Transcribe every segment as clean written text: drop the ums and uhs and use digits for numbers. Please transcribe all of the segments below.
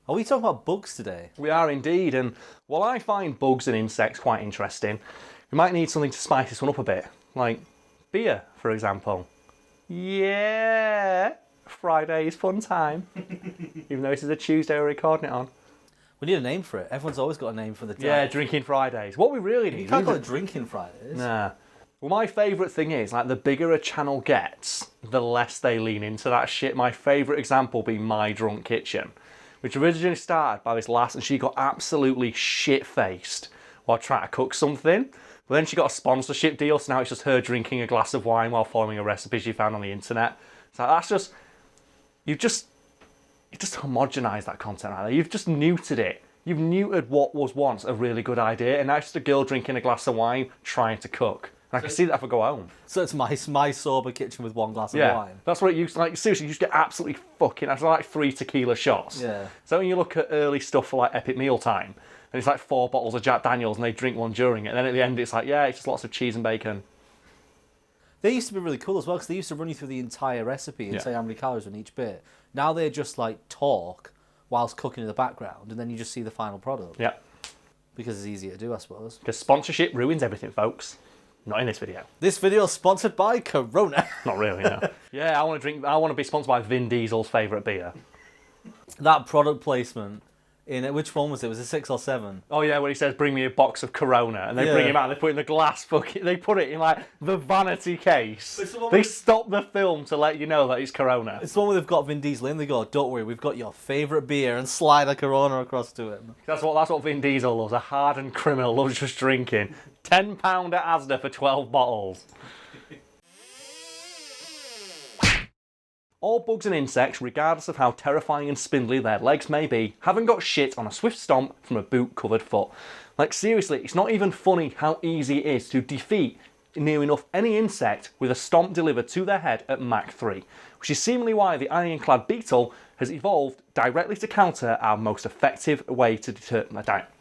Are we talking about bugs today? We are indeed, and while I find bugs and insects quite interesting, we might need something to spice this one up a bit, like beer, for example. Yeah, Friday is fun time, even though this is a Tuesday we're recording it on. We need a name for it. Everyone's always got a name for the day. Yeah, Drinking Fridays. What we really need... You can't call it Drinking Fridays. Nah. Well, my favourite thing is, like, the bigger a channel gets, the less they lean into that shit. My favourite example being My Drunk Kitchen, which originally started by this lass, and she got absolutely shit-faced while trying to cook something. But then she got a sponsorship deal, so now it's just her drinking a glass of wine while following a recipe she found on the internet. So that's just... You've just homogenised that content right there. You've just neutered it. You've neutered what was once a really good idea, and now it's just a girl drinking a glass of wine trying to cook. And I can see that if I go home. So it's my sober kitchen with one glass of wine. That's what it used to, like, seriously, you just get absolutely fucking, that's like 3 tequila shots. Yeah. So when you look at early stuff for like Epic Mealtime, and it's like 4 bottles of Jack Daniels and they drink one during it, and then at the end it's like, yeah, it's just lots of cheese and bacon. They used to be really cool as well, because they used to run you through the entire recipe and say how many calories in each bit. Now they just like talk whilst cooking in the background, and then you just see the final product. Yeah. Because it's easier to do, I suppose. Because sponsorship ruins everything, folks. Not in this video. This video is sponsored by Corona. Not really, no. Yeah, I want to be sponsored by Vin Diesel's favourite beer. That product placement, which one was it? Was it 6 or 7? Oh yeah, when he says, bring me a box of Corona, and they bring him out and they put it in the glass bucket, they put it in like the vanity case. They stop the film to let you know that it's Corona. It's the one where they've got Vin Diesel in, they go, don't worry, we've got your favourite beer, and slide a Corona across to him. That's what Vin Diesel loves, a hardened criminal, loves just drinking. £10 at Asda for 12 bottles. All bugs and insects, regardless of how terrifying and spindly their legs may be, haven't got shit on a swift stomp from a boot-covered foot. Like, seriously, it's not even funny how easy it is to defeat near enough any insect with a stomp delivered to their head at Mach 3, which is seemingly why the Ironclad Beetle has evolved directly to counter our most effective way to deter...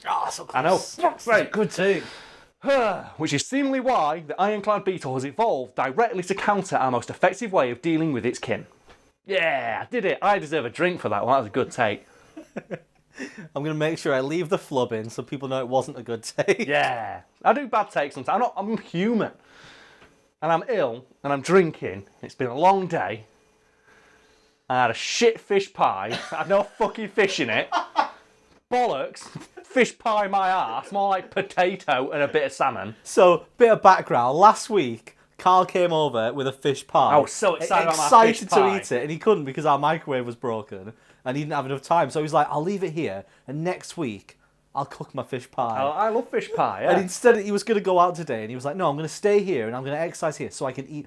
Oh, so close. I know. Fuck's sake. Good take. Which is seemingly why the Ironclad Beetle has evolved directly to counter our most effective way of dealing with its kin. Yeah, I did it. I deserve a drink for that one. That was a good take. I'm going to make sure I leave the flub in so people know it wasn't a good take. Yeah. I do bad takes sometimes. I'm human. And I'm ill, and I'm drinking. It's been a long day. I had a shit fish pie. I had no fucking fish in it. Bollocks. Fish pie my arse. More like potato and a bit of salmon. So, bit of background. Last week, Karl came over with a fish pie. I was so excited about my fish pie. To eat it, and he couldn't because our microwave was broken, and he didn't have enough time. So he's like, I'll leave it here, and next week, I'll cook my fish pie. I love fish pie, yeah. And instead, he was going to go out today, and he was like, no, I'm going to stay here, and I'm going to exercise here so I can eat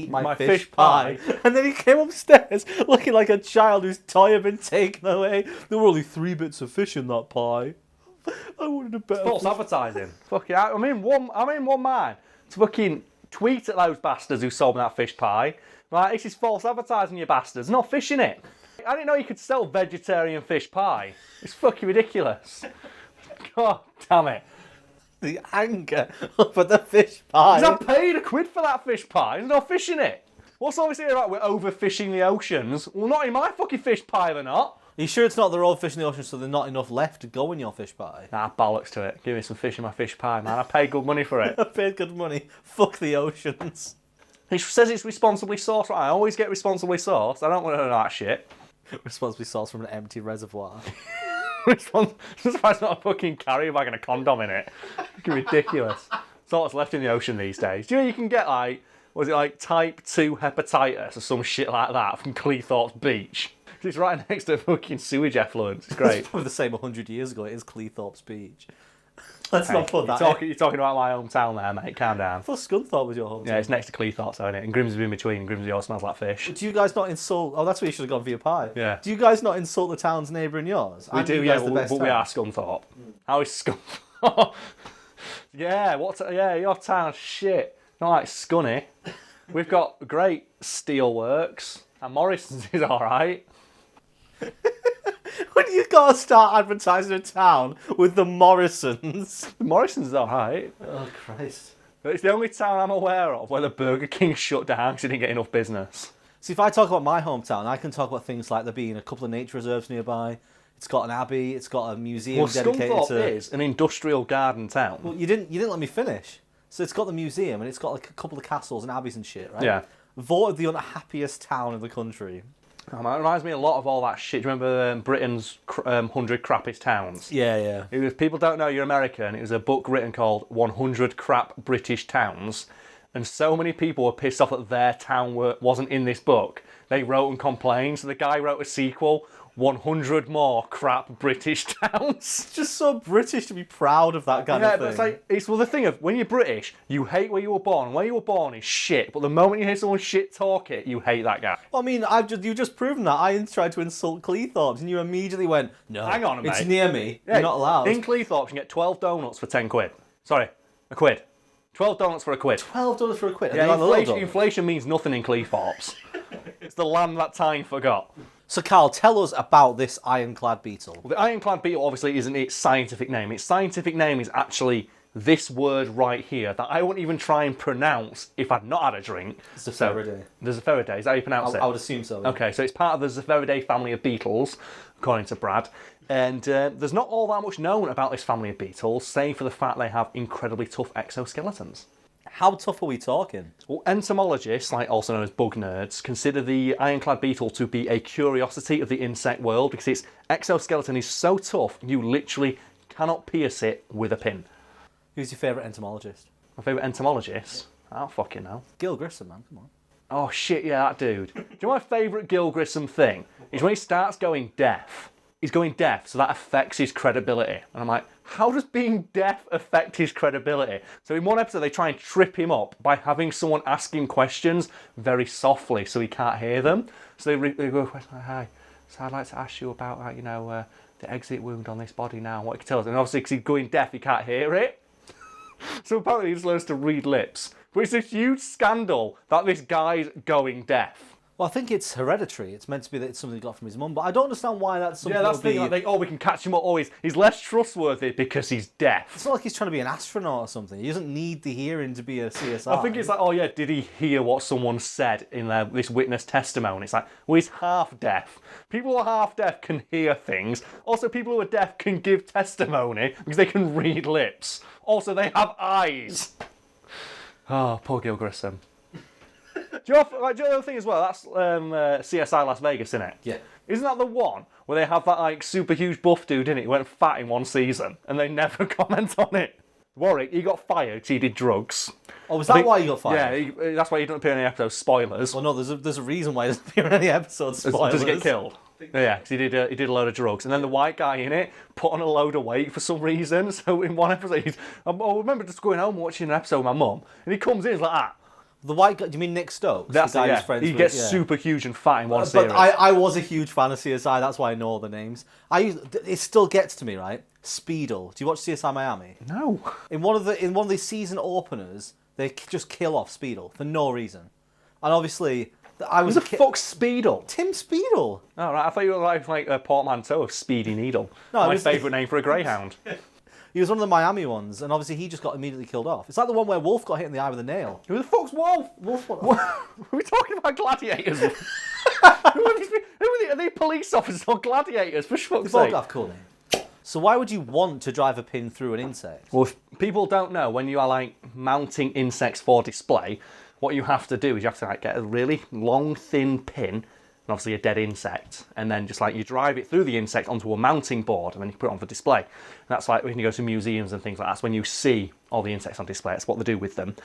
my fish pie. And then he came upstairs looking like a child whose toy had been taken away. There were only 3 bits of fish in that pie. I wanted a better... False advertising. Fucking, I'm in one mind to fucking tweet at those bastards who sold me that fish pie. Like, this is false advertising, you bastards. There's no fish in it. I didn't know you could sell vegetarian fish pie. It's fucking ridiculous. God damn it. The anger for the fish pie. Because I paid £1 for that fish pie. There's no fish in it. What's obviously about we're overfishing the oceans? Well, not in my fucking fish pie, they're not. Are you sure it's not they're all fish in the ocean so there's not enough left to go in your fish pie? Nah, bollocks to it. Give me some fish in my fish pie, man. I paid good money for it. I paid good money. Fuck the oceans. It says it's responsibly sourced. I always get responsibly sourced. I don't want to know that shit. Responsibly sourced from an empty reservoir. It's not a fucking carrier bag and a condom in it. It's ridiculous. That's all that's left in the ocean these days. Do you know you can get like type 2 hepatitis or some shit like that from Cleethorpes Beach? It's right next to fucking sewage effluents. It's great. It's probably the same 100 years ago. It is Cleethorpes Beach. Let's not put that You're talking about my hometown there, mate. Calm down. I thought Scunthorpe was your hometown. Yeah, it's next to Cleethorpes, isn't it? And Grimsby in between. Grimsby all smells like fish. Do you guys not insult... Oh, that's where you should have gone for your pie. Yeah. Do you guys not insult the town's neighbour and yours? We do, yeah, but we are Scunthorpe. How is Scunthorpe? Yeah, your town's shit. Not like Scunny. We've got great steelworks. And Morrison's is alright. When you gotta start advertising a town with the Morrisons. Morrison's is alright. Oh, Christ. But it's the only town I'm aware of where the Burger King shut down because it didn't get enough business. See, if I talk about my hometown, I can talk about things like there being a couple of nature reserves nearby. It's got an abbey. It's got a museum Well, dedicated Scunthorpe to. is an industrial garden town. Well, you didn't let me finish. So it's got the museum and it's got like a couple of castles and abbeys and shit, right? Yeah. Voted the unhappiest town in the country. It reminds me a lot of all that shit. Do you remember Britain's 100 Crappiest Towns? Yeah. It was, people don't know you're American. It was a book written called 100 Crap British Towns. And so many people were pissed off that their town wasn't in this book. They wrote and complained. So the guy wrote a sequel, 100 More Crap British Towns. It's just so British to be proud of that kind of thing. Yeah, but it's the thing of, when you're British, you hate where you were born. Where you were born is shit. But the moment you hear someone shit talk it, you hate that guy. Well, I mean, you've just proven that. I tried to insult Cleethorpes and you immediately went, no, hang on, it's mate. near me. Yeah, you're not allowed. In Cleethorpes, you can get 12 donuts for 10 quid. Sorry, a quid. 12 donuts for a quid. $12 for a quid? Yeah, inflation means nothing in Cleethorpes. It's the land that time forgot. So, Karl, tell us about this Ironclad beetle. Well, the Ironclad beetle obviously isn't its scientific name. Its scientific name is actually this word right here that I wouldn't even try and pronounce if I'd not had a drink. The Zephiridae. The Zephiridae, is that how you pronounce it? I would assume so. Yeah. Okay, so it's part of the Zephiridae family of beetles, according to Brad. And there's not all that much known about this family of beetles, save for the fact they have incredibly tough exoskeletons. How tough are we talking? Well, entomologists, like also known as bug nerds, consider the Ironclad beetle to be a curiosity of the insect world because its exoskeleton is so tough you literally cannot pierce it with a pin. Who's your favourite entomologist? My favourite entomologist? I don't fucking know. Gil Grissom, man, come on. Oh shit, yeah, that dude. Do you know my favourite Gil Grissom thing? Is when he starts going deaf. He's going deaf, so that affects his credibility. And I'm like, how does being deaf affect his credibility? So in one episode, they try and trip him up by having someone ask him questions very softly so he can't hear them. So they go, hi, so I'd like to ask you about, the exit wound on this body now, what you can tell us. And obviously, because he's going deaf, he can't hear it. So apparently he just learns to read lips. But it's a huge scandal that this guy's going deaf. Well, I think it's hereditary. It's meant to be that it's something he got from his mum, but I don't understand why that's something. Yeah, that's the thing. Like, we can catch him up. He's less trustworthy because he's deaf. It's not like he's trying to be an astronaut or something. He doesn't need the hearing to be a CSI. I think it's like, did he hear what someone said in this witness testimony? It's like, well, he's half deaf. People who are half deaf can hear things. Also, people who are deaf can give testimony because they can read lips. Also, they have eyes. Oh, poor Gil Grissom. Do you know the other thing as well? That's CSI Las Vegas, isn't it? Yeah. Isn't that the one where they have that super huge buff dude in it who went fat in one season and they never comment on it? Warwick, he got fired because he did drugs. Oh, was that why he got fired? Yeah, that's why he doesn't appear in any episodes. Spoilers. Well, no, there's a reason why he doesn't appear in any episodes. Spoilers. Does he get killed? Yeah, because he did a load of drugs. And then the white guy in it put on a load of weight for some reason. So in one episode, I remember just going home and watching an episode with my mum, and he comes in, he's like that. The white guy, do you mean Nick Stokes? That's the guy it, yeah. who's friends He with, gets yeah. super huge and fat in one series. But I was a huge fan of CSI, that's why I know all the names. It still gets to me, right? Speedle. Do you watch CSI Miami? No. In one of the season openers, they just kill off Speedle for no reason. And obviously, I was Who the fuck's Beetle? Tim Speedle. Oh, right. I thought you were like a portmanteau of Speedy Needle. No, my favourite name for a greyhound. He was one of the Miami ones, and obviously he just got immediately killed off. It's like the one where Wolf got hit in the eye with a nail. Who the fuck's Wolf? Wolf what? Are we talking about gladiators? Are they police officers or gladiators? For fuck's They both sake. have cool names. So why would you want to drive a pin through an insect? Well, if people don't know, when you are like mounting insects for display, what you have to do is you have to like get a really long, thin pin, and obviously a dead insect, and then just like you drive it through the insect onto a mounting board, and then you put it on for display. And that's like when you go to museums and things like that. That's when you see all the insects on display. That's what they do with them.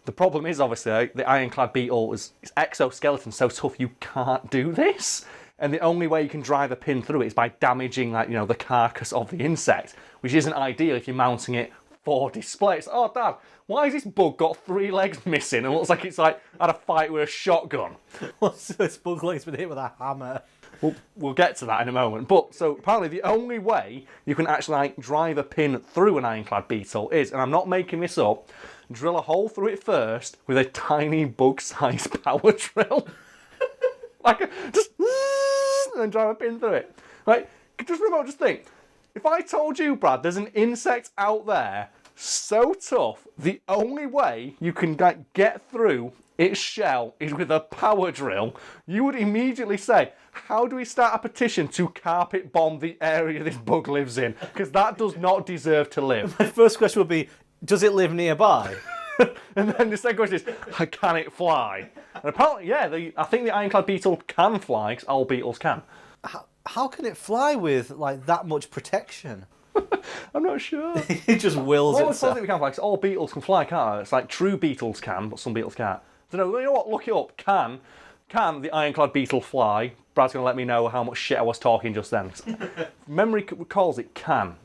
The problem is obviously the Ironclad beetle its exoskeleton so tough you can't do this. And the only way you can drive a pin through it is by damaging the carcass of the insect, which isn't ideal if you're mounting it for display. It's, oh, Dad, why has this bug got 3 legs missing and looks like it's like had a fight with a shotgun? What's this bug like? It's been hit with a hammer. We'll get to that in a moment. But so apparently the only way you can actually like drive a pin through an Ironclad beetle is, and I'm not making this up, drill a hole through it first with a tiny bug-sized power drill. Just and then drive a pin through it. Like, just think. If I told you, Brad, there's an insect out there so tough, the only way you can get through its shell is with a power drill, you would immediately say, how do we start a petition to carpet bomb the area this bug lives in? Because that does not deserve to live. My first question would be, does it live nearby? And then the second question is, can it fly? And apparently, yeah, I think the Ironclad beetle can fly, because all beetles can. How can it fly with like that much protection? I'm not sure. It just wills Well, itself. I think we can fly, because all beetles can fly, can't they? It's like true beetles can, but some beetles can't. I don't know, you know what, look it up. Can the Ironclad beetle fly? Brad's going to let me know how much shit I was talking just then. Memory recalls it can.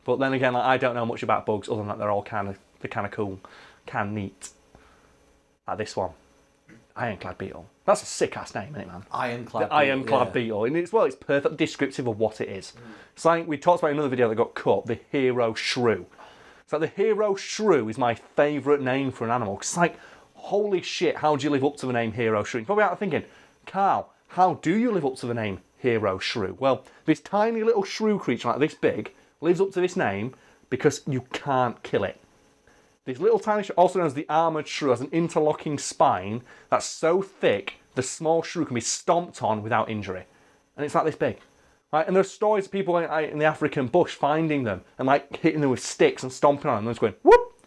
But then again, like, I don't know much about bugs other than that they're all kind of cool. Neat. Like this one. Ironclad beetle. That's a sick-ass name, isn't it, man? Ironclad. The Ironclad beetle. And it's perfectly descriptive of what it is. It's like we talked about in another video that got cut, the hero shrew. It's like the hero shrew is my favourite name for an animal. It's like, holy shit, how do you live up to the name hero shrew? You're probably out thinking, Karl, how do you live up to the name hero shrew? Well, this tiny little shrew creature like this big lives up to this name because you can't kill it. This little tiny shrew, also known as the armoured shrew, has an interlocking spine that's so thick the small shrew can be stomped on without injury. And it's like this big. Right? And there's stories of people in the African bush finding them and like hitting them with sticks and stomping on them and just going, whoop,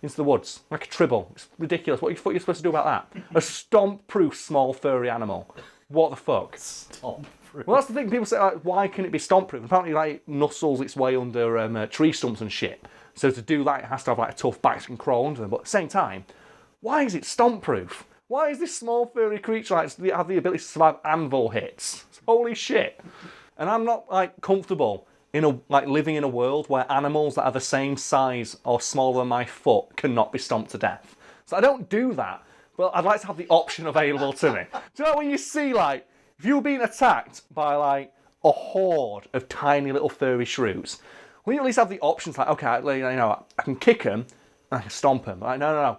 into the woods, like a tribble. It's ridiculous. What are you supposed to do about that? A stomp-proof small furry animal. What the fuck? Stomp-proof. Well, that's the thing. People say, like, why can it be stomp-proof? Apparently, like, it nuzzles its way under tree stumps and shit. So to do that, it has to have like a tough back that can crawl under them. But at the same time, why is it stomp-proof? Why is this small furry creature like have the ability to survive anvil hits? Holy shit! And I'm not like comfortable in living in a world where animals that are the same size or smaller than my foot cannot be stomped to death. So I don't do that. But I'd like to have the option available to me. Do you know when you see like if you're being attacked by like a horde of tiny little furry shrews? We at least have the options like, okay, I can kick them, and I can stomp them. Like, no.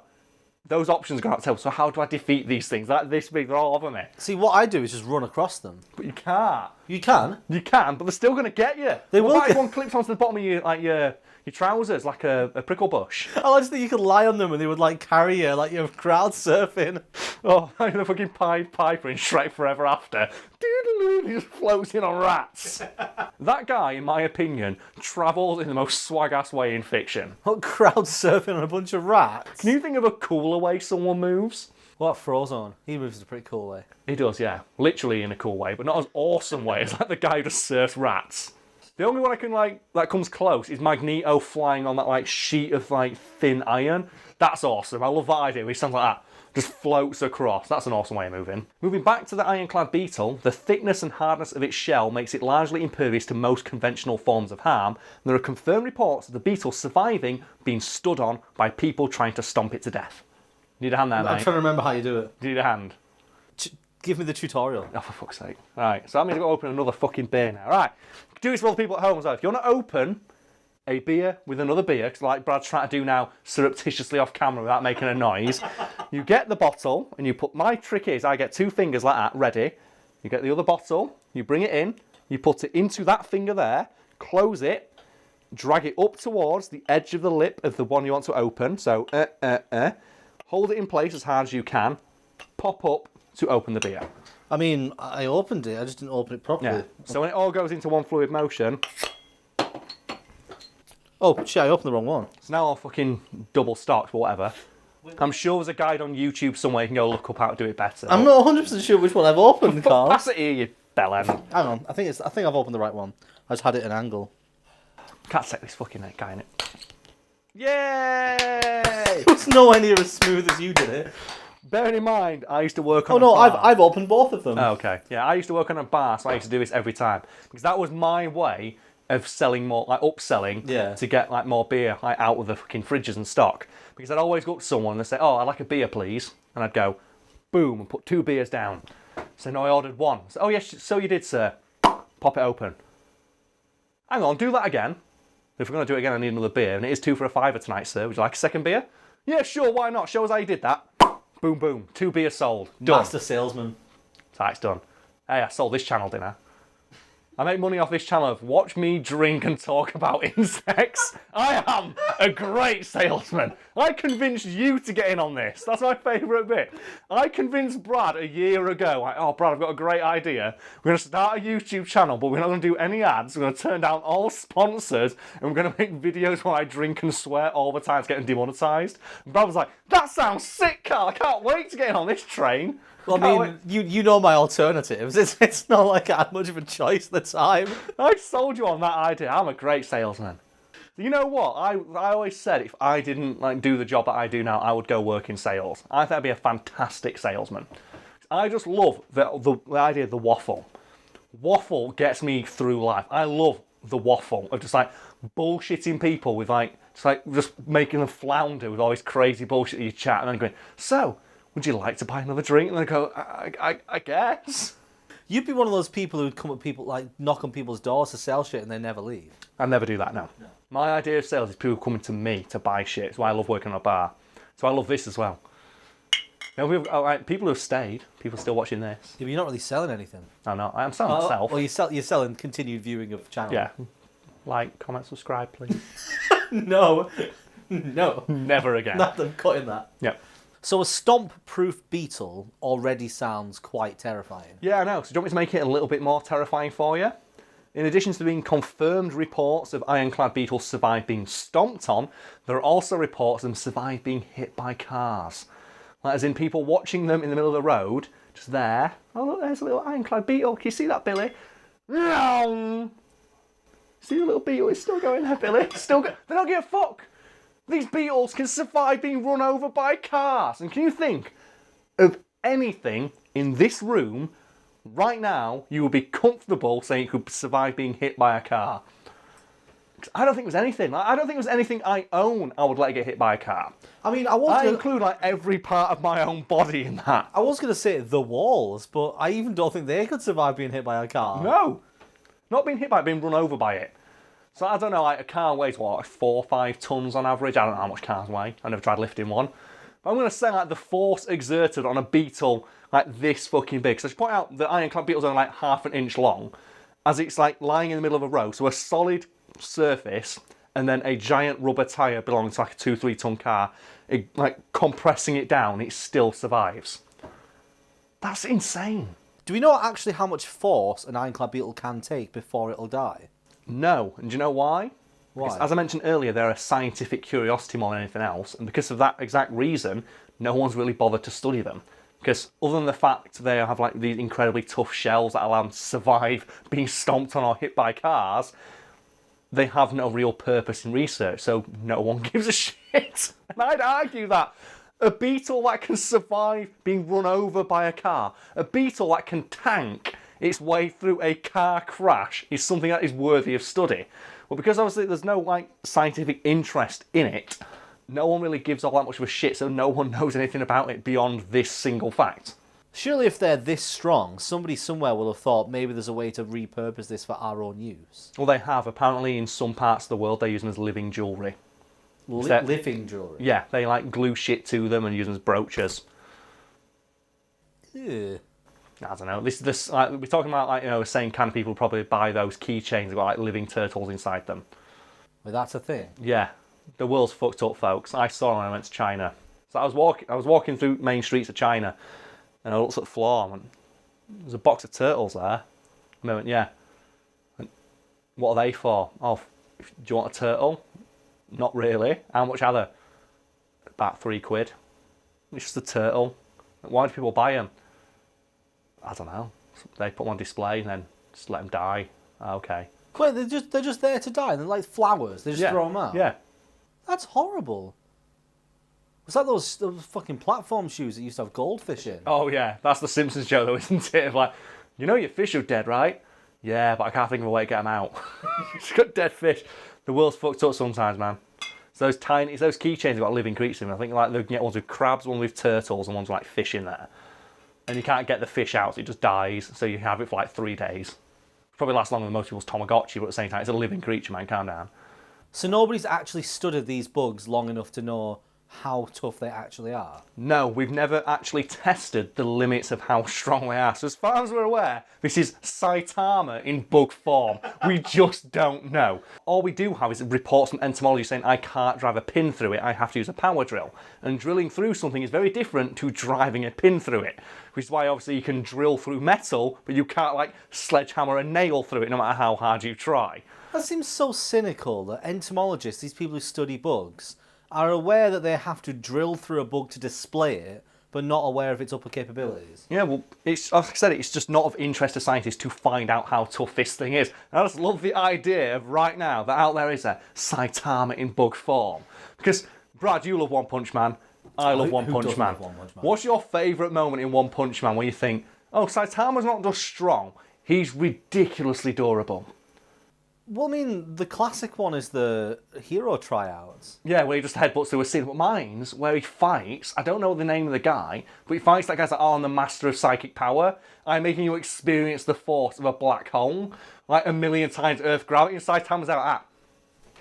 Those options go out the table. So how do I defeat these things? Like this big, they're all over me. See, what I do is just run across them. But you can't. You can? You can, but they're still going to get you. They will if one clips onto the bottom of your trousers like a prickle bush. I just think you could lie on them and they would like carry you like you're crowd surfing. Oh, like the fucking Pied Piper in Shrek Forever After. He just floats in on rats. That guy, in my opinion, travels in the most swag-ass way in fiction. What, crowd surfing on a bunch of rats? Can you think of a cooler way someone moves? What, Frozone? He moves in a pretty cool way. He does, yeah. Literally in a cool way, but not as awesome way as like the guy who just surfs rats. The only one I can that comes close is Magneto flying on that like sheet of like thin iron. That's awesome. I love that idea. He stands like that, just floats across. That's an awesome way of moving. Moving back to the Ironclad beetle, the thickness and hardness of its shell makes it largely impervious to most conventional forms of harm. And there are confirmed reports of the beetle surviving being stood on by people trying to stomp it to death. Need a hand there, mate? I'm trying to remember how you do it. Need a hand? Give me the tutorial. Oh, for fuck's sake. Right, so I'm going to go open another fucking beer now. Right, do this for all the people at home as well. If you want to open a beer with another beer, because like Brad's trying to do now, surreptitiously off camera without making a noise, you get the bottle and you put, my trick is I get 2 fingers like that, ready. You get the other bottle, you bring it in, you put it into that finger there, close it, drag it up towards the edge of the lip of the one you want to open. So, hold it in place as hard as you can, pop up to open the beer. I mean, I opened it, I just didn't open it properly. Yeah. So when it all goes into one fluid motion... Oh, shit, I opened the wrong one. It's now all fucking double stocked, but whatever. I'm sure there's a guide on YouTube somewhere you can go look up how to do it better. I'm not 100% sure which one I've opened, Karl. Pass it here, you bellend. Hang on, I think I've opened the right one. I just had it at an angle. Can't take this fucking guy in it. Yay! It was nowhere near as smooth as you did it. Bearing in mind, I used to work on a bar. bar. I've opened both of them. Oh, okay. Yeah, I used to work on a bar, so I used to do this every time. Because that was my way of selling more, like upselling, to get like more beer like out of the fucking fridges and stock. Because I'd always go up to someone and they'd say, oh, I'd like a beer, please. And I'd go, boom, and put 2 beers down. So no, I ordered 1. So, oh, yes, so you did, sir. Pop it open. Hang on, do that again. If we're going to do it again, I need another beer. And it is 2 for a £5 tonight, sir. Would you like a second beer? Yeah, sure, why not? Show us how you did that. Boom, boom. 2 beers sold. Done. Master salesman. So it's done. Hey, I sold this channel dinner. I make money off this channel of watch me drink and talk about insects. I am a great salesman. I convinced you to get in on this. That's my favourite bit. I convinced Brad a year ago, like, oh, Brad, I've got a great idea. We're going to start a YouTube channel, but we're not going to do any ads. We're going to turn down all sponsors, and we're going to make videos where I drink and swear all the time to get them demonetised. And Brad was like, that sounds sick, Karl. I can't wait to get in on this train. Well, I mean, you know my alternatives. It's not like I had much of a choice at the time. I sold you on that idea. I'm a great salesman. You know what? I always said if I didn't like do the job that I do now, I would go work in sales. I think I'd be a fantastic salesman. I just love the idea of the waffle. Waffle gets me through life. I love the waffle of just like bullshitting people with just making them flounder with all this crazy bullshit that you chat and then going, so, would you like to buy another drink? And then I go, I guess. You'd be one of those people who'd come at people, like, knock on people's doors to sell shit and they never leave. I never do that, no. My idea of sales is people coming to me to buy shit. That's why I love working in a bar. So I love this as well. You know, people who have stayed, people still watching this. Yeah, but you're not really selling anything. I know, I am selling myself. Well, you're selling continued viewing of the channel. Yeah. Like, comment, subscribe, please. No. Never again. Nothing, cutting that. Yep. So a stomp-proof beetle already sounds quite terrifying. Yeah, I know. So do you want me to make it a little bit more terrifying for you? In addition to there being confirmed reports of Ironclad beetles survive being stomped on, there are also reports of them survive being hit by cars. Like, as in people watching them in the middle of the road, just there. Oh, look, there's a little Ironclad beetle. Can you see that, Billy? See the little beetle? It's still going there, Billy. They don't give a fuck. These beetles can survive being run over by cars. And can you think of anything in this room right now you would be comfortable saying it could survive being hit by a car? I don't think there's anything. I don't think there's anything I own I would let get hit by a car. I mean, include like every part of my own body in that. I was going to say the walls, but I even don't think they could survive being hit by a car. No. Not being hit by it, being run over by it. So I don't know, like a car weighs what, 4 or 5 tons on average? I don't know how much cars weigh. I never tried lifting one. But I'm going to say like the force exerted on a beetle like this fucking big. So I should point out the Ironclad beetle's only like half an inch long, as it's like lying in the middle of a road. So a solid surface and then a giant rubber tyre belonging to like a 2-3 ton car, like compressing it down, it still survives. That's insane. Do we know actually how much force an Ironclad beetle can take before it'll die? No. And do you know why? Why? Because, as I mentioned earlier, they're a scientific curiosity more than anything else. And because of that exact reason, no one's really bothered to study them. Because other than the fact they have like these incredibly tough shells that allow them to survive being stomped on or hit by cars, they have no real purpose in research. So no one gives a shit. And I'd argue that a beetle that can survive being run over by a car, a beetle that can tank its way through a car crash is something that is worthy of study. Well, because obviously there's no like scientific interest in it, no one really gives all that much of a shit, so no one knows anything about it beyond this single fact. Surely if they're this strong, somebody somewhere will have thought maybe there's a way to repurpose this for our own use. Well, they have. Apparently in some parts of the world they use them as living jewellery. Living jewellery? Yeah, they like glue shit to them and use them as brooches. Ew. I don't know. This we're talking about like, you know, the same kind of people who probably buy those keychains that got like living turtles inside them. Well, that's a thing. Yeah, the world's fucked up, folks. I saw it when I went to China. So I was walking through main streets of China, and I looked at the floor and went, there's a box of turtles there. And I went, yeah. And what are they for? Oh, do you want a turtle? Not really. How much are they? About £3. It's just a turtle. Why do people buy them? I don't know. They put them on display and then just let them die. Okay. Wait, they're just there to die. They're like flowers. They just throw them out. Yeah. That's horrible. It's like those fucking platform shoes that used to have goldfish in. Oh yeah, that's the Simpsons joke though, isn't it? Like, you know your fish are dead, right? Yeah, but I can't think of a way to get them out. It's got dead fish. The world's fucked up sometimes, man. So those keychains have got living creatures in them. I think like they can get ones with crabs, one with turtles, and ones with like fish in there. And you can't get the fish out, so it just dies. So you have it for like 3 days. Probably lasts longer than most people's Tamagotchi, but at the same time, it's a living creature, man. Calm down. So nobody's actually studied these bugs long enough to know how tough they actually are? No, we've never actually tested the limits of how strong they are. So as far as we're aware, this is Saitama in bug form. We just don't know. All we do have is reports from entomology saying I can't drive a pin through it, I have to use a power drill. And drilling through something is very different to driving a pin through it. Which is why obviously you can drill through metal, but you can't like sledgehammer a nail through it no matter how hard you try. That seems so cynical that entomologists, these people who study bugs, are aware that they have to drill through a bug to display it, but not aware of its upper capabilities. Yeah, well, it's, like I said, it's just not of interest to scientists to find out how tough this thing is. I just love the idea of right now that out there is a Saitama in bug form. Because, Brad, you love One Punch Man. I love One Punch Man. What's your favourite moment in One Punch Man where you think, oh, Saitama's not just strong, he's ridiculously durable? Well, I mean, the classic one is the hero tryouts. Yeah, where he just headbutts through a scene. But mine's where he fights, I don't know the name of the guy, but he fights that guy's like, oh, I'm the master of psychic power. I'm making you experience the force of a black hole, like 1,000,000 times Earth gravity. And Saitama's out like that.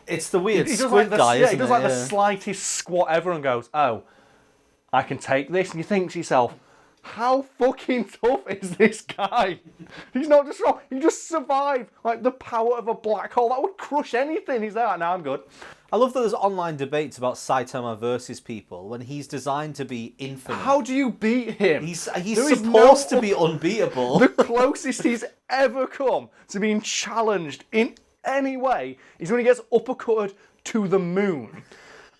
It's the weird He does squid like guy, isn't it? He does like the slightest squat ever and goes, oh, I can take this. And you think to yourself, how fucking tough is this guy? He's not just strong. He just survived like the power of a black hole. That would crush anything. He's there. Now I'm good. I love that there's online debates about Saitama versus people when he's designed to be infinite. How do you beat him? He's supposed to be unbeatable. The closest he's ever come to being challenged in any way is when he gets uppercutted to the moon.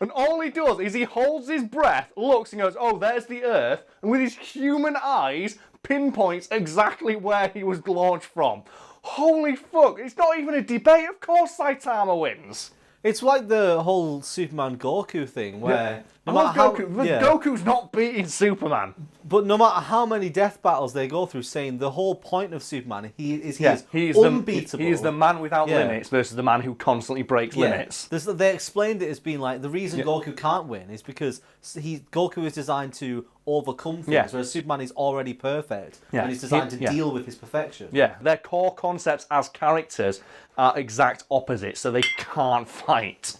And all he does is he holds his breath, looks and goes, oh, there's the Earth, and with his human eyes pinpoints exactly where he was launched from. Holy fuck, it's not even a debate. Of course Saitama wins. It's like the whole Superman Goku thing where no matter Goku, Goku's not beating Superman. But no matter how many death battles they go through, saying the whole point of Superman, he's unbeatable. He is the man without limits versus the man who constantly breaks limits. They explained it as being like the reason Goku can't win is because Goku is designed to overcome things, whereas Superman is already perfect and he's designed to deal with his perfection. Yeah, their core concepts as characters are exact opposites, so they can't fight.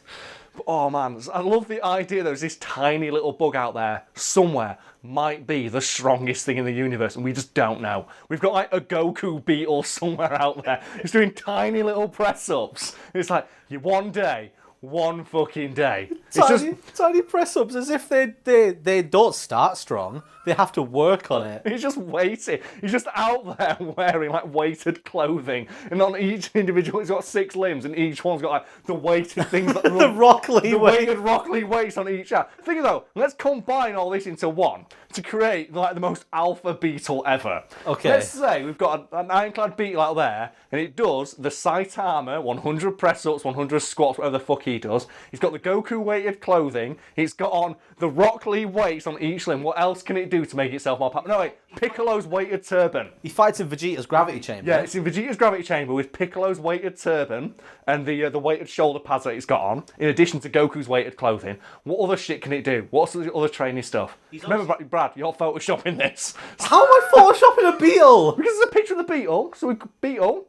But, oh man, I love the idea there's this tiny little bug out there somewhere might be the strongest thing in the universe and we just don't know. We've got like a Goku Beetle somewhere out there. He's doing tiny little press-ups. It's like, one day, one fucking day. Tiny press-ups as if they don't start strong. They have to work on it. He's just waiting. He's just out there wearing like weighted clothing, and on each individual he's got 6 limbs, and each one's got like the weighted things that the weighted Rock Lee weights on each arm. Think though, let's combine all this into one to create like the most alpha beetle ever. Okay. Let's say we've got an Ironclad beetle out there, and it does the Saitama 100 press-ups, 100 squats, whatever the fuck he does. He's got the Goku weighted clothing. He's got on the Rock Lee weights on each limb. What else can it do to make itself more powerful? No, wait. Piccolo's weighted turban. He fights in Vegeta's gravity chamber. Yeah, it's in Vegeta's gravity chamber with Piccolo's weighted turban and the weighted shoulder pads that he's got on, in addition to Goku's weighted clothing. What other shit can it do? What's the other training stuff? Remember, Brad, you're photoshopping this. How am I photoshopping a beetle? Because there's a picture of the beetle. So we've got Beetle,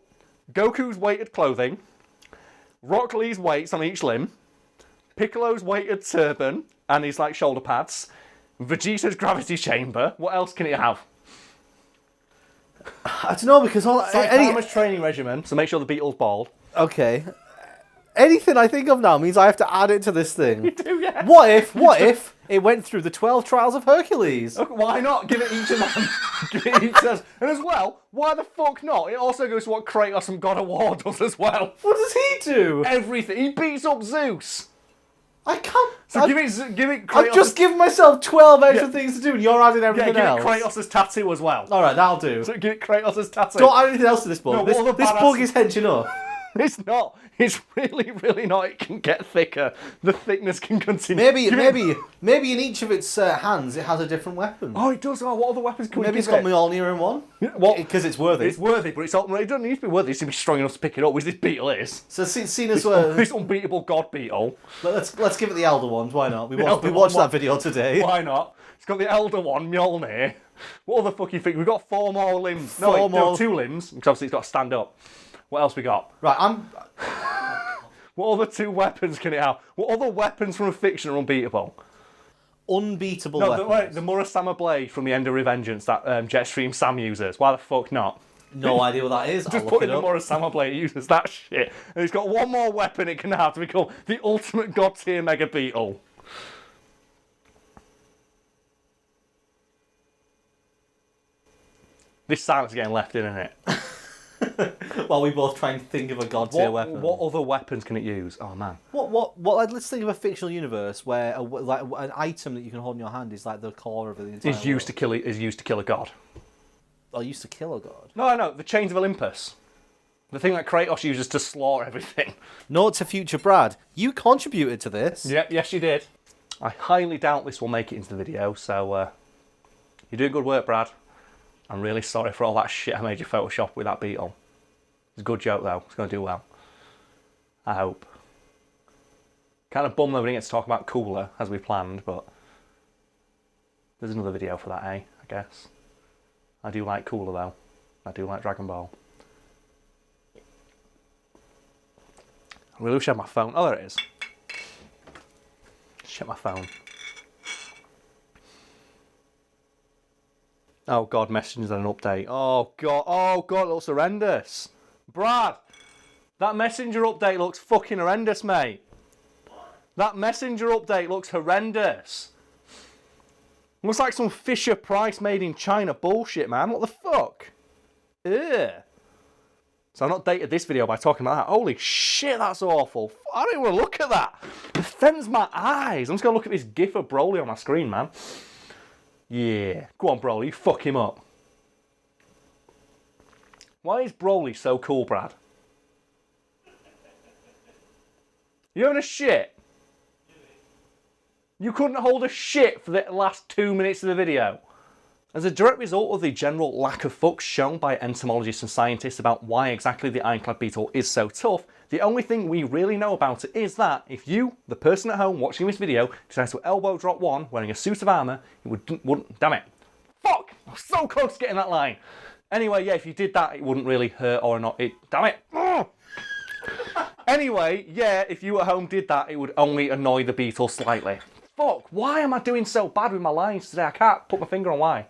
Goku's weighted clothing, Rock Lee's weights on each limb, Piccolo's weighted turban and his like shoulder pads, Vegeta's gravity chamber. What else can it have? I don't know, because Saitama's training regimen, so make sure the beetle's bald. Okay. Anything I think of now means I have to add it to this thing. You do, yeah. What if it went through the 12 trials of Hercules? Okay, why not? Give it each of them. Give it each of them. And as well, why the fuck not? It also goes to what Kratos from God of War does as well. What does he do? Everything. He beats up Zeus. I can't. So give it Kratos. I've just given myself 12 extra things to do, and you're adding everything else. Yeah, give it Kratos' tattoo as well. All right, that'll do. So give it Kratos' tattoo. Don't add anything else to this bug. No, this bug is henching up. It's not. It's really, really not. It can get thicker. The thickness can continue. Maybe in each of its hands it has a different weapon. Oh, it does. Oh, what other weapons can we give it? Maybe it's got Mjolnir in one. What? Because it's worthy. It's worthy, but it doesn't need to be worthy. It's to be strong enough to pick it up, which this beetle is. So seen as this unbeatable god beetle. Let's give it the elder ones. Why not? We watched that video today. Why not? It's got the elder one, Mjolnir. What other fuck you think? We've got 4 more limbs. No, 2 limbs. Because obviously it's got to stand up. What else we got? Right, What other 2 weapons can it have? What other weapons from fiction are unbeatable? unbeatable No, weapons. the Murasama blade from the End of Revengeance that Jetstream Sam uses. Why the fuck not? No idea what that is. Just put in the Murasama blade, it uses that shit. And it's got one more weapon it can have to become the ultimate god tier Mega Beetle. This silence is getting left in, isn't it? While we both try and think of a god tier weapon. What other weapons can it use? Oh man. What? Let's think of a fictional universe where like an item that you can hold in your hand is like the core of the entire Is used to kill a god. Oh, used to kill a god. No, the Chains of Olympus. The thing that Kratos uses to slaughter everything. Note to future Brad, you contributed to this. Yep, yes you did. I highly doubt this will make it into the video, so you're doing good work, Brad. I'm really sorry for all that shit I made you Photoshop with that Beetle. It's a good joke though, it's going to do well. I hope. Kind of bummed though we didn't get to talk about Cooler as we planned, but there's another video for that, I guess. I do like Cooler though. I do like Dragon Ball. I really wish I had my phone. Oh, there it is. Check my phone. Oh god, messages and an update. Oh god, it looks horrendous. Brad, that Messenger update looks fucking horrendous, mate. That Messenger update looks horrendous. Looks like some Fisher Price made in China bullshit, man. What the fuck? Ugh. So I've not dated this video by talking about that. Holy shit, that's awful. I don't even want to look at that. It offends my eyes. I'm just going to look at this gif of Broly on my screen, man. Yeah. Go on, Broly. You fuck him up. Why is Broly so cool, Brad? You having a shit? You couldn't hold a shit for the last 2 minutes of the video. As a direct result of the general lack of fucks shown by entomologists and scientists about why exactly the Ironclad beetle is so tough, the only thing we really know about it is that if you, the person at home watching this video, decides to elbow drop one wearing a suit of armour, it wouldn't, damn it. Fuck! I'm so close to getting that line. Anyway, yeah, if you did that, it wouldn't really hurt or not. Damn it! Anyway, yeah, if you at home did that, it would only annoy the beetle slightly. Fuck, why am I doing so bad with my lines today? I can't put my finger on why.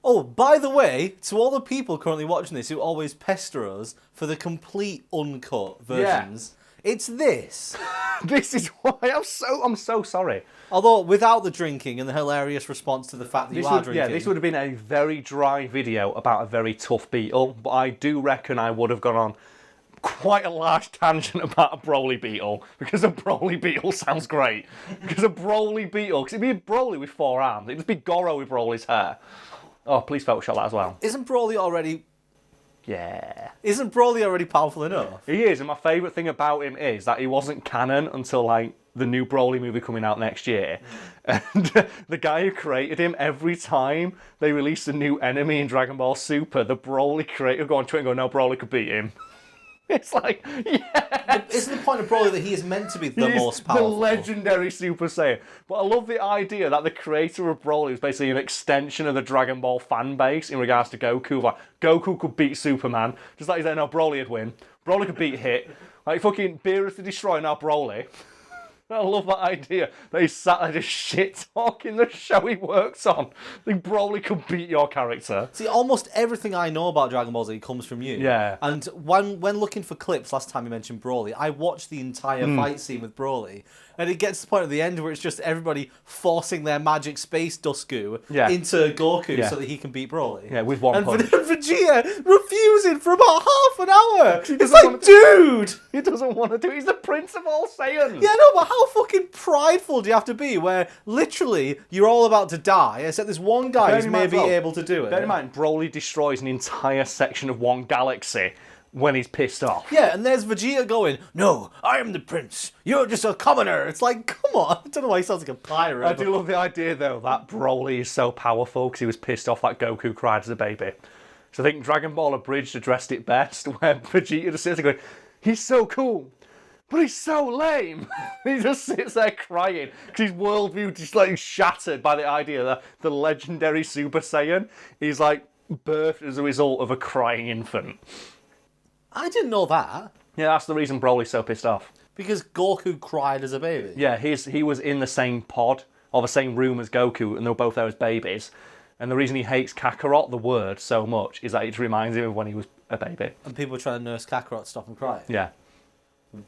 Oh, by the way, to all the people currently watching this who always pester us for the complete uncut versions, it's this. This is why I'm so sorry. Although without the drinking and the hilarious response to the fact that you are drinking. Yeah, this would have been a very dry video about a very tough beetle, but I do reckon I would have gone on quite a large tangent about a Broly beetle, because a Broly beetle sounds great. Because a Broly beetle, because it'd be a Broly with 4 arms, it'd just be Goro with Broly's hair. Oh, please Photoshop that as well. Isn't Broly already... Yeah. Isn't Broly already powerful enough? He is, and my favourite thing about him is that he wasn't canon until, like, the new Broly movie coming out next year. And the guy who created him, every time they release a new enemy in Dragon Ball Super, the Broly creator go on Twitter and go, no, Broly could beat him. It's like, yes! Isn't the point of Broly that he is meant to be the most powerful? The legendary Super Saiyan. But I love the idea that the creator of Broly is basically an extension of the Dragon Ball fan base in regards to Goku. Like, Goku could beat Superman. Just like he's saying, no, Broly would win. Broly could beat Hit. Like, fucking Beerus to destroy, now Broly. I love that idea that he's sat there just shit-talking the show he works on. I think Broly could beat your character. See, almost everything I know about Dragon Ball Z comes from you. Yeah. And when looking for clips, last time you mentioned Broly, I watched the entire fight scene with Broly. And it gets to the point at the end where it's just everybody forcing their magic space Dusku into Goku so that he can beat Broly. Yeah, with one punch. And Vegeta refusing for about half an hour. It's like, dude! He doesn't want to do it. He's the Prince of all Saiyans. Yeah, no, but how fucking prideful do you have to be where literally you're all about to die, except there's one guy who's maybe able to do it. Bear in mind, Broly destroys an entire section of one galaxy when he's pissed off. Yeah, and there's Vegeta going, no, I am the prince. You're just a commoner. It's like, come on. I don't know why he sounds like a pirate. I do love the idea, though, that Broly is so powerful because he was pissed off that Goku cried as a baby. So I think Dragon Ball Abridged addressed it best, where Vegeta just sits there going, he's so cool, but he's so lame. He just sits there crying because his worldview just like shattered by the idea that the legendary Super Saiyan is like birthed as a result of a crying infant. I didn't know that. Yeah, that's the reason Broly's so pissed off. Because Goku cried as a baby. Yeah, he was in the same pod, or the same room as Goku, and they were both there as babies. And the reason he hates Kakarot, the word, so much, is that it reminds him of when he was a baby. And people were trying to nurse Kakarot to stop him crying. Yeah.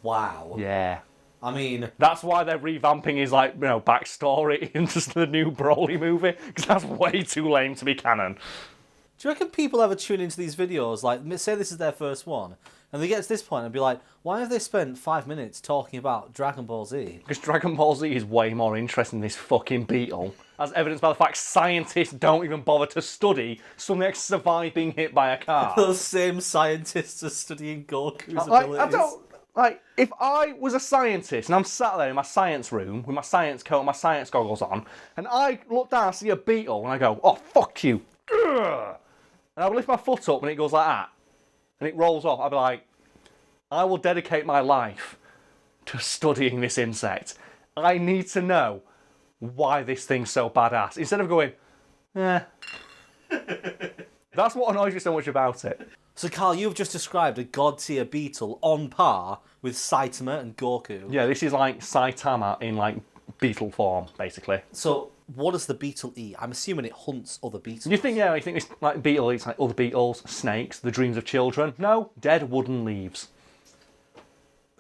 Wow. Yeah. I mean... That's why they're revamping his, like, backstory into the new Broly movie, because that's way too lame to be canon. Do you reckon people ever tune into these videos, like, say this is their first one, and they get to this point and be like, why have they spent 5 minutes talking about Dragon Ball Z? Because Dragon Ball Z is way more interesting than this fucking Beetle, as evidenced by the fact scientists don't even bother to study something that survived being hit by a car. Those same scientists are studying Goku's abilities. If I was a scientist and I'm sat there in my science room with my science coat and my science goggles on, and I look down and see a beetle and I go, oh, fuck you. Ugh. And I would lift my foot up and it goes like that. And it rolls off. I'd be like, I will dedicate my life to studying this insect. I need to know why this thing's so badass. Instead of going, eh. That's what annoys me so much about it. So, Karl, you've just described a god-tier beetle on par with Saitama and Goku. Yeah, this is like Saitama in, like, beetle form, basically. So, what does the beetle eat? I'm assuming it hunts other beetles. You think this, like, beetle eats, like, other beetles, snakes, the dreams of children? No, dead wooden leaves.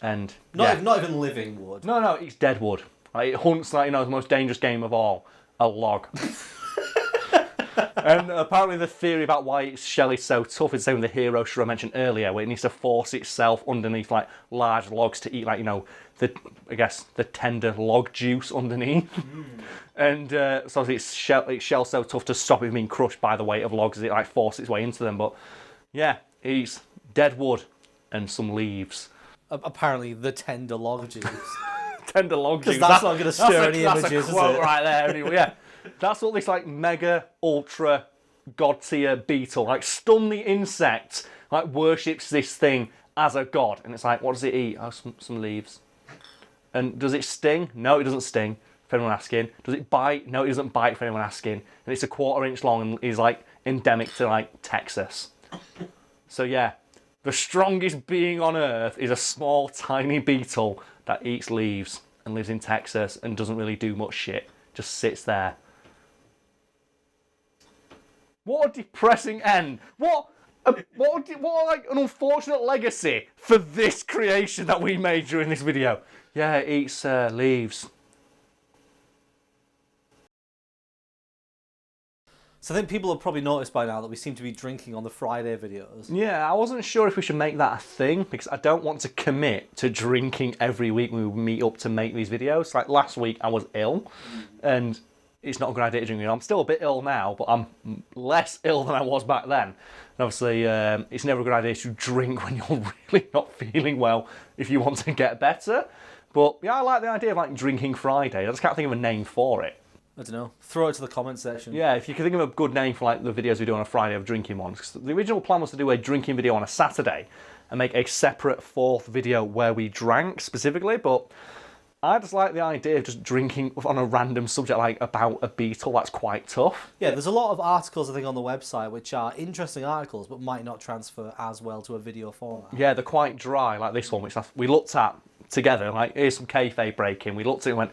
And, Not even living wood. No, it's dead wood. Like, it hunts, like, the most dangerous game of all, a log. And apparently the theory about why its shell is so tough is the same with the hero shrew I mentioned earlier, where it needs to force itself underneath like large logs to eat the tender log juice underneath. And so its shell's so tough to stop it being crushed by the weight of logs as it like forces its way into them. But yeah, it eats dead wood and some leaves. Apparently the tender log juice. Tender log juice. Because that's not going to stir any images, that's a quote right there. Anyway, yeah. That's what this like mega ultra god tier beetle, like stun the insect, like worships this thing as a god. And it's like, what does it eat? Oh, some leaves. And does it sting? No, it doesn't sting, if anyone asking. Does it bite? No, it doesn't bite, if anyone asking. And it's a 1/4 inch long and is like endemic to like Texas. So yeah, the strongest being on earth is a small tiny beetle that eats leaves and lives in Texas and doesn't really do much shit. Just sits there. What a depressing end. What like an unfortunate legacy for this creation that we made during this video. Yeah, it eats leaves. So I think people have probably noticed by now that we seem to be drinking on the Friday videos. Yeah, I wasn't sure if we should make that a thing because I don't want to commit to drinking every week when we meet up to make these videos. Like last week I was ill and it's not a good idea to drink. I'm still a bit ill now, but I'm less ill than I was back then. And obviously, it's never a good idea to drink when you're really not feeling well if you want to get better. But yeah, I like the idea of like drinking Friday. I just can't think of a name for it. I don't know. Throw it to the comment section. Yeah, if you can think of a good name for like the videos we do on a Friday of drinking ones. 'Cause the original plan was to do a drinking video on a Saturday and make a separate 4th video where we drank specifically, but I just like the idea of just drinking on a random subject like about a beetle. That's quite tough. Yeah, there's a lot of articles I think on the website which are interesting articles but might not transfer as well to a video format. Yeah, they're quite dry, like this one, which we looked at together. Like, here's some kayfabe breaking. We looked at it and went,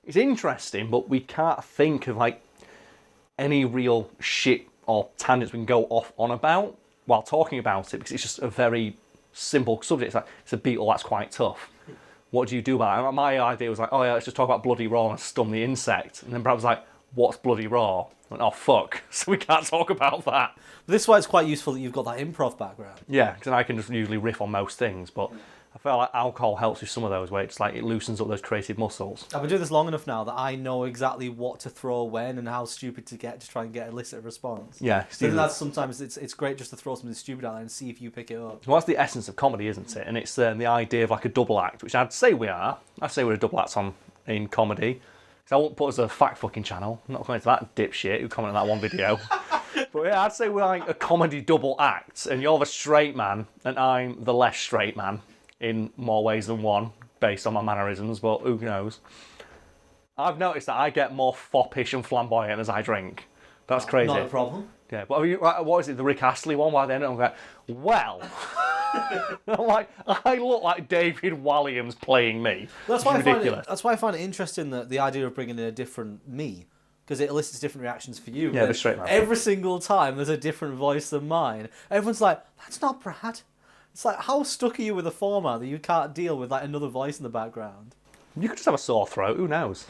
it's interesting, but we can't think of like any real shit or tangents we can go off on about while talking about it because it's just a very simple subject. It's like, it's a beetle that's quite tough. What do you do about it? My idea was like, oh yeah, let's just talk about Bloody Raw and stun the insect. And then Brad was like, what's Bloody Raw? I went, oh fuck, so we can't talk about that. But this is why it's quite useful that you've got that improv background. Yeah, because I can just usually riff on most things, but I feel like alcohol helps with some of those where it's like it loosens up those creative muscles. I've been doing this long enough now that I know exactly what to throw when and how stupid to get to try and get elicit a response. Yeah. So then that's sometimes it's great just to throw something stupid out there and see if you pick it up. Well, that's the essence of comedy, isn't it? And it's the idea of like a double act, which I'd say we are. I'd say we're a double act in comedy. Because I won't put us as a fact fucking channel. I'm not going to that dipshit who commented on that one video. But yeah, I'd say we're like a comedy double act, and you're the straight man, and I'm the less straight man. In more ways than one, based on my mannerisms, but who knows. I've noticed that I get more foppish and flamboyant as I drink. That's crazy. Not a problem. Yeah, but what is it, the Rick Astley one? Why then I'm going, well, I'm like, I look like David Walliams playing me. That's why I find it interesting that the idea of bringing in a different me, because it elicits different reactions for you. Yeah, the straight man. Every single time there's a different voice than mine. Everyone's like, that's not Brad. It's like, how stuck are you with a format that you can't deal with like another voice in the background? You could just have a sore throat. Who knows?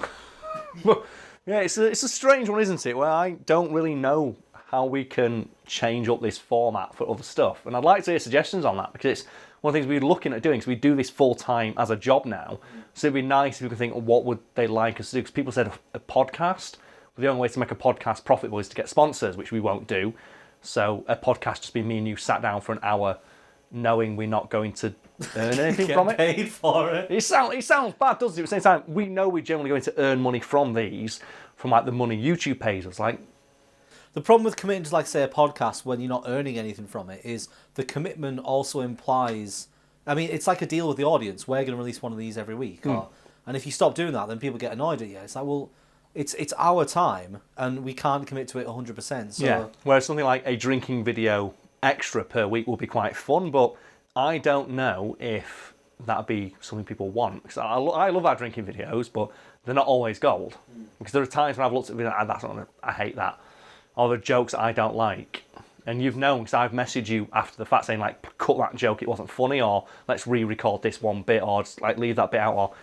But yeah, it's a strange one, isn't it? Where I don't really know how we can change up this format for other stuff. And I'd like to hear suggestions on that, because it's one of the things we're looking at doing, because we do this full time as a job now. So it'd be nice if we could think, what would they like us to do? Because people said a podcast. Well, the only way to make a podcast profitable is to get sponsors, which we won't do. So a podcast just be me and you sat down for an hour, knowing we're not going to earn anything from it. Paid for it. It sounds bad, doesn't it? At the same time, we know we're generally going to earn money from these, from like the money YouTube pays us. Like, the problem with committing to, like, say, a podcast when you're not earning anything from it is the commitment also implies... I mean, it's like a deal with the audience. We're going to release one of these every week. And if you stop doing that, then people get annoyed at you. It's like, well, it's our time, and we can't commit to it 100%. So... Yeah, whereas something like a drinking video extra per week will be quite fun, but I don't know if that'd be something people want. Because I love our drinking videos, but they're not always gold. Because there are times when I've looked at it and I hate that. Or the jokes I don't like. And you've known, because I've messaged you after the fact saying, like, cut that joke, it wasn't funny, or let's re-record this one bit, or just, like, leave that bit out, or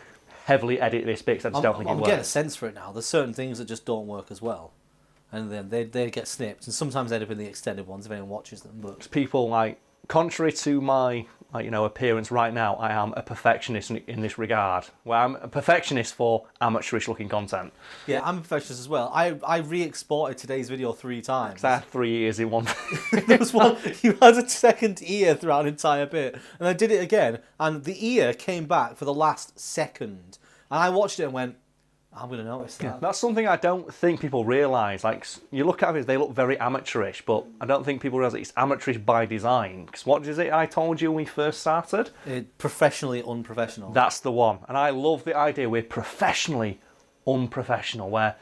heavily edit this bit, because I just don't think it works. I'm getting a sense for it now. There's certain things that just don't work as well. And then they get snipped, and sometimes they end up in the extended ones if anyone watches them. But people, like, contrary to my, like, appearance right now, I am a perfectionist in this regard. Where I'm a perfectionist for amateurish looking content. Yeah, I'm a perfectionist as well. I re-exported today's video 3 times. Because I had 3 years in one. There was one, you had a second ear throughout an entire bit. And I did it again, and the ear came back for the last second. And I watched it and went, I'm going to notice that. Yeah, that's something I don't think people realise. Like, you look at it, they look very amateurish, but I don't think people realise it's amateurish by design. Because what is it I told you when we first started? Professionally unprofessional. That's the one. And I love the idea we're professionally unprofessional, where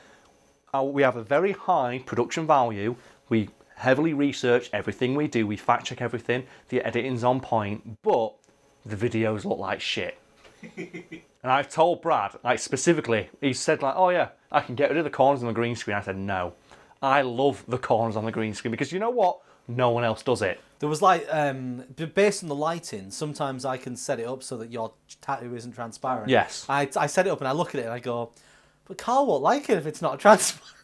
we have a very high production value. We heavily research everything we do. We fact check everything. The editing's on point, but the videos look like shit. And I've told Brad, like, specifically, he said, like, oh yeah, I can get rid of the corners on the green screen. I said, no. I love the corners on the green screen, because you know what? No one else does it. There was, like, based on the lighting, sometimes I can set it up so that your tattoo isn't transparent. Yes. I set it up and I look at it and I go, but Karl won't like it if it's not transparent.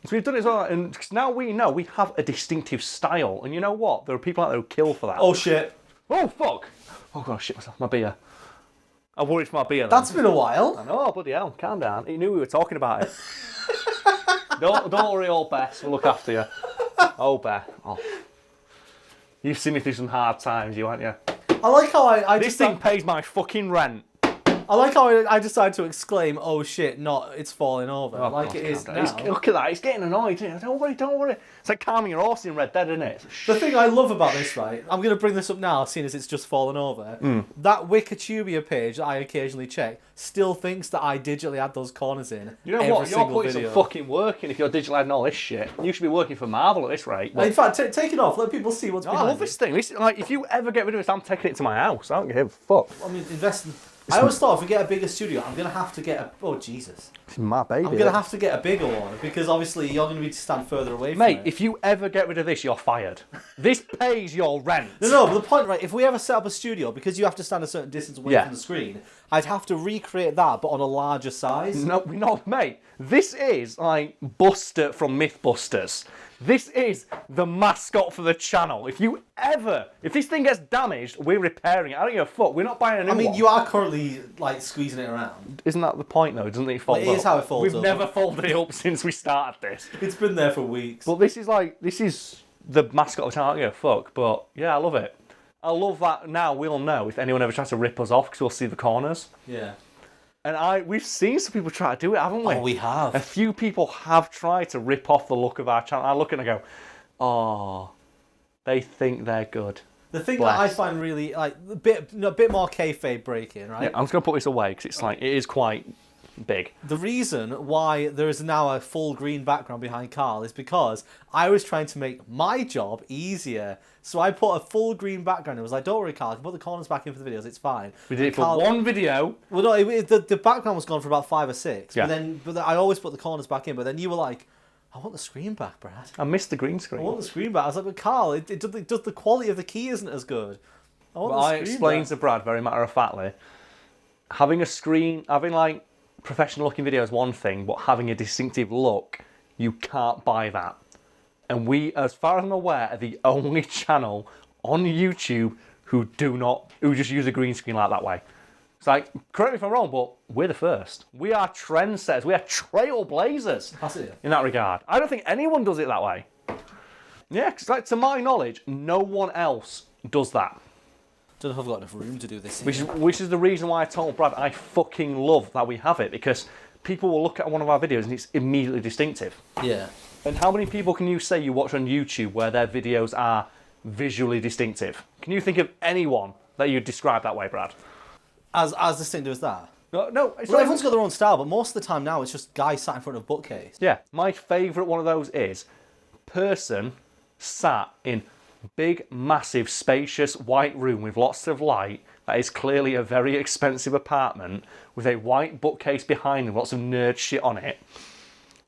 So we've done it as well, and cause now we know we have a distinctive style. And you know what? There are people out there who kill for that. Oh, shit. Oh, fuck. Oh, God, shit myself. My beer. I worried for my beer then. That's been a while. I know, bloody hell. Calm down. He knew we were talking about it. Don't worry, old Beth. We'll look after you. Oh, Beth. Oh. You've seen me through some hard times, you haven't you? I like how I this thing pays my fucking rent. I like how I decided to exclaim, oh shit, not it's falling over. Oh, like God, it is now. Look at that, he's getting annoyed. Don't worry. It's like calming your horse in Red Dead, isn't it? The thing I love about this, right, I'm going to bring this up now, seeing as it's just fallen over. That Wikitubia page that I occasionally check still thinks that I digitally add those corners in. You know what? You're putting some fucking work in if you're digitally adding all this shit. You should be working for Marvel at this rate. In fact, take it off. Let people see what's behind it. I love this thing. Like, if you ever get rid of this, I'm taking it to my house. I don't give a fuck. I mean, invest in... I always thought if we get a bigger studio, I'm going to have to get a... Oh, Jesus. It's my baby. I'm going to have to get a bigger one, because obviously you're going to be to stand further away from Mate, it. if you ever get rid of this, you're fired. This pays your rent. No, but the point, right, if we ever set up a studio, because you have to stand a certain distance away from the screen, I'd have to recreate that, but on a larger size. No, mate. This is like Buster from Mythbusters. This is the mascot for the channel. If this thing gets damaged, we're repairing it. I don't give a fuck. We're not buying a new one. I mean, you are currently, like, squeezing it around. Isn't that the point, though? Doesn't it fold up? It is how it folds up. We've never folded it up since we started this. It's been there for weeks. But this is the mascot of the channel. I don't give a fuck. But, yeah, I love it. I love that now we'll know if anyone ever tries to rip us off, because we'll see the corners. Yeah. And we've seen some people try to do it, haven't we? Oh, we have. A few people have tried to rip off the look of our channel. I look and I go, oh, they think they're good. The thing that I find really, like, a bit more kayfabe breaking, right? Yeah, I'm just going to put this away, because it's like, it is quite big. The reason why there is now a full green background behind Karl is because I was trying to make my job easier. So I put a full green background. It was like, don't worry, Karl, I can put the corners back in for the videos. It's fine. We did it for one video. Well, no, the background was gone for about 5 or 6. Yeah. But then I always put the corners back in. But then you were like, I want the screen back, Brad. I missed the green screen. I want the screen back. I was like, but Karl, the quality of the key isn't as good. I explained to Brad very matter-of-factly, having like professional-looking video is one thing, but having a distinctive look, you can't buy that. And we, as far as I'm aware, are the only channel on YouTube who just use a green screen like that way. It's like, correct me if I'm wrong, but we're the first. We are trendsetters. We are trailblazers in that regard. I don't think anyone does it that way. Yeah, because like, to my knowledge, no one else does that. Don't know if I've got enough room to do this. Which is the reason why I told Brad I fucking love that we have it, because people will look at one of our videos and it's immediately distinctive. Yeah. And how many people can you say you watch on YouTube where their videos are visually distinctive? Can you think of anyone that you'd describe that way, Brad? As distinctive as that? No. Well, everyone's got their own style, but most of the time now it's just guys sat in front of a bookcase. Yeah, my favourite one of those is person sat in big, massive, spacious white room with lots of light that is clearly a very expensive apartment with a white bookcase behind them, lots of nerd shit on it,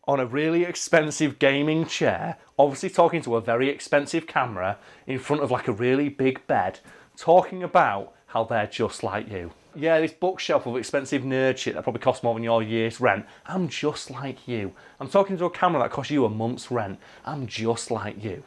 on a really expensive gaming chair, obviously talking to a very expensive camera in front of like a really big bed, talking about how they're just like you. Yeah, this bookshelf of expensive nerd shit that probably costs more than your year's rent. I'm just like you. I'm talking to a camera that costs you a month's rent. I'm just like you.